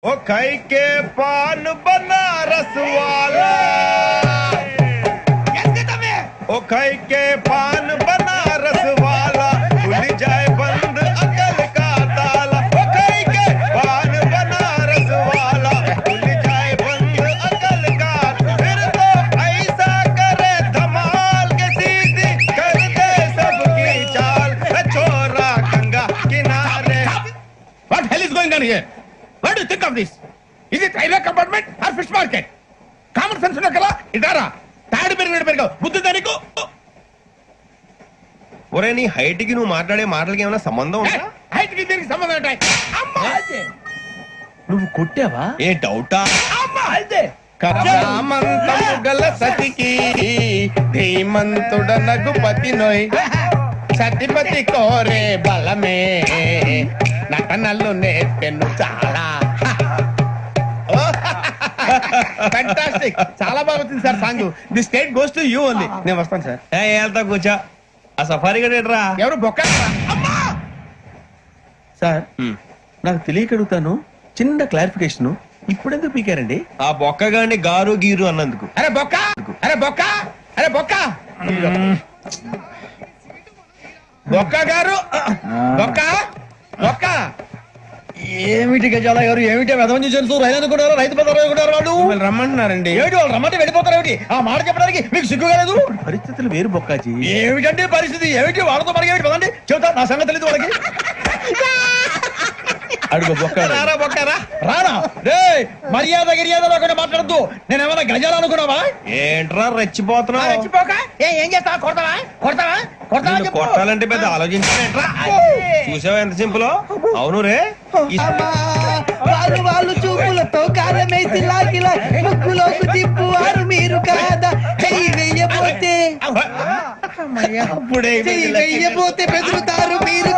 ओ खाई के पान बनारस वाला ओ खाई के पान बनारस वाला खुल जाए बंद अकल का ताला ओ खाई के पान बनारस वाला खुल जाए बंद अकल का फिर तो ऐसा करे धमाल के सीधी कर दे सबकी चाल छोरा गंगा किनारे. What hell is going on here? What do you think of this? Is it railway compartment or fish market? Common sense ఉన్న కదా ఇదారా తాడు పెరిగావు బుద్ధి దానికి. ఒరే నీ హైట్ కి నువ్వు మాట్లాడే మాటలకి ఏమైనా సంబంధం ఉందా? హైట్ కి దీనికి సంబంధం ఉంటాయి. అమ్మా నువ్వు కొట్టావా? ఏ డౌటా? అమ్మా అయితే కరామంతము గల సతికి ధీమంతుడ నగుపతి నోయ్ సతిపతి కోరే బలమే నటనలు నేర్పెను చాలా. ఫ్యాంటాస్టిక్, చాలా బాగా వచ్చింది sir song. The state goes to you only. నేను వస్తాను సార్. వెళ్తా కూర్చో. ఆ సఫారీ గడేట్రా. ఎవరు బొక్క సార్? నాకు తెలియక అడుగుతాను, చిన్న క్లారిఫికేషన్. ఇప్పుడెందుకు పీకారండి? ఆ బొక్కగాని గారు గీరు అన్నందుకు. అరే బొక్క, అరే బొక్క, అరే బొక్క, బొక్క గారు, బొక్క బొక్క. ఏమిటి గజాల గారు, ఏమిటి వెదవని తెలుసు? రైలు అనుకున్నారు, రైతు బజార్ అనుకున్నారు. వాళ్ళు మిమ్మల్ని రమ్మంటున్నారండి. ఏమిటి వాళ్ళు రమ్మంటే వెళ్ళిపోతారు? ఏమిటి ఆ మాట చెప్పడానికి మీకు సిగ్గుగాలేదు? పరిస్థితులు వేరు బొక్కాజీ. ఏమిటంటే పరిస్థితి ఏమిటి? వాళ్ళతో మనకి ఏమిటి పదండి, చెబుతా. నా సంగతి తెలియదు వాళ్ళకి. అడుగు బొక్క. రారా బొక్కరా. రానా రే, మర్యాద గిర్యాద లేకుండా మాట్లాడద్దు. నేను ఏమైనా గజాలు అనుకున్నావా? ఏంట్రా రెచ్చిపోతున్నావు? రెచ్చిపోక ఏం చేస్తావా? కొడతావా కొడతావా కొడతావా నిన్ను చెప్పు. కొట్టాలంటే పెద్ద ఆలోచించారేంట్రా? చూసావా ఎంత సింపుల్. అవును రే, వాళ్ళు వాళ్ళు చూపులతో కారమేసి లాగిలా ముగ్గులోకి తిప్పువారు మీరు కాదా? చెయ్యి వెయ్యబోతే చెయ్యి వెయ్యబోతే బెదురుతారు మీరు